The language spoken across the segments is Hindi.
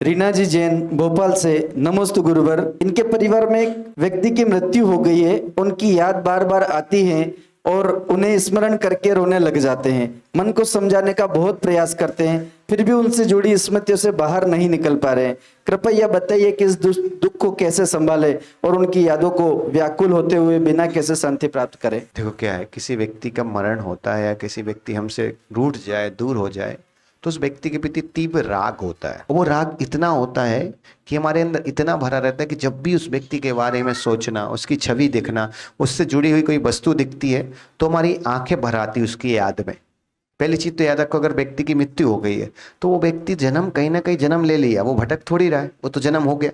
रीना जी जैन भोपाल से। नमस्ते गुरुवर। इनके परिवार में एक व्यक्ति की मृत्यु हो गई है। उनकी याद बार बार आती है और उन्हें स्मरण करके रोने लग जाते हैं। मन को समझाने का बहुत प्रयास करते हैं, फिर भी उनसे जुड़ी स्मृतियों से बाहर नहीं निकल पा रहे हैं। कृपया बताइए कि इस दुख को कैसे संभाले और उनकी यादों को व्याकुल होते हुए बिना कैसे शांति प्राप्त करें। देखो क्या है, किसी व्यक्ति का मरण होता है या किसी व्यक्ति हमसे रूठ जाए, दूर हो जाए, तो उस व्यक्ति के प्रति तीव्र राग होता है। वो राग इतना होता है कि हमारे अंदर इतना भरा रहता है कि जब भी उस व्यक्ति के बारे में सोचना, उसकी छवि देखना, उससे जुड़ी हुई कोई वस्तु दिखती है तो हमारी आंखें भर आती उसकी याद में। पहली चीज तो याद रखो, अगर व्यक्ति की मृत्यु हो गई है तो वो व्यक्ति जन्म कहीं ना कहीं जन्म ले लिया, वो भटक थोड़ी रहा है, वो तो जन्म हो गया।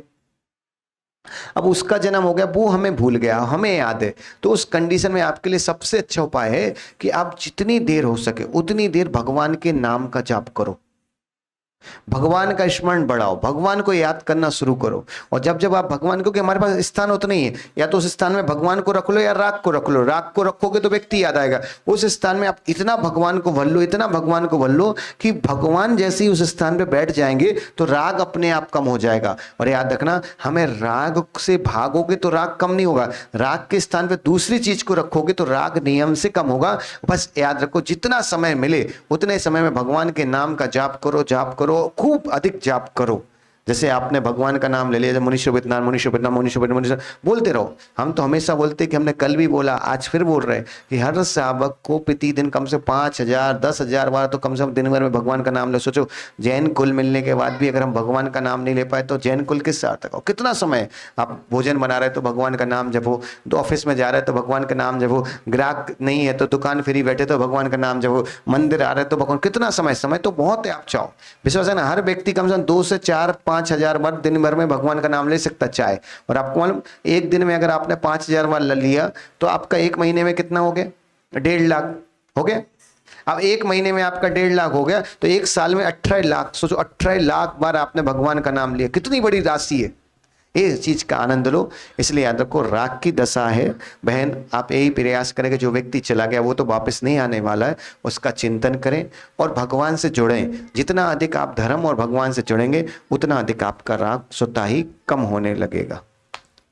अब उसका जन्म हो गया, वो हमें भूल गया, हमें याद है। तो उस कंडीशन में आपके लिए सबसे अच्छा उपाय है कि आप जितनी देर हो सके उतनी देर भगवान के नाम का जाप करो, भगवान का स्मरण बढ़ाओ, भगवान को याद करना शुरू करो। और जब जब आप भगवान को, कि हमारे पास स्थान उतना ही है, या तो उस स्थान में भगवान को रख लो या राग को रख लो। राग को रखोगे तो व्यक्ति याद आएगा, उस स्थान में आप इतना भगवान को भर लो, इतना भगवान को भर लो कि भगवान जैसे ही उस स्थान पे बैठ जाएंगे तो राग अपने आप कम हो जाएगा। और याद रखना, हमें राग से भागोगे तो राग कम नहीं होगा, राग के स्थान पे दूसरी चीज को रखोगे तो राग नियम से कम होगा। बस याद रखो, जितना समय मिले उतने समय में भगवान के नाम का जाप करो, जाप करो, खूब अधिक जाप करो। जैसे आपने भगवान का नाम ले लिया, मनुष्य वितनान मनुष्य वितनान मनुष्य वितनान मनुष्य, बोलते रहो। हम तो हमेशा बोलते हैं कि हमने कल भी बोला, आज फिर बोल रहे हैं कि हर सावक को प्रतिदिन कम से 5,000 10,000 बार तो कम से कम दिन भर में भगवान का नाम ले। सोचो, जैन कुल मिलने के बाद भी अगर हम भगवान का नाम नहीं ले पाए तो जैन कुल किस सार्थक हो। कितना समय आप भोजन बना रहे तो भगवान का नाम जपो, तो ऑफिस में जा रहे तो भगवान का नाम जपो, ग्राहक नहीं है तो दुकान फ्री बैठे तो भगवान का नाम जपो, मंदिर आ रहे तो भगवान, कितना समय, समय तो बहुत है। आप चाहो, विश्वास है ना, हर व्यक्ति कम से कम 2 से 4 5,000 बार दिन भर में भगवान का नाम ले सकता चाहे। और आपको मालूम, एक दिन में अगर आपने 5,000 बार लिया तो आपका एक महीने में कितना हो गया? 1.5 लाख हो गया। अब एक महीने में आपका 1.5 लाख हो गया तो एक साल में 18 लाख। सोचो, 18 लाख बार आपने भगवान का नाम लिया, कितनी बड़ी राशि है। इस चीज का आनंद लो। इसलिए याद रखो, राग की दशा है बहन, आप यही प्रयास करें कि जो व्यक्ति चला गया वो तो वापस नहीं आने वाला है, उसका चिंतन करें और भगवान से जुड़ें। जितना अधिक आप धर्म और भगवान से जुड़ेंगे उतना अधिक आपका राग स्वतः ही कम होने लगेगा।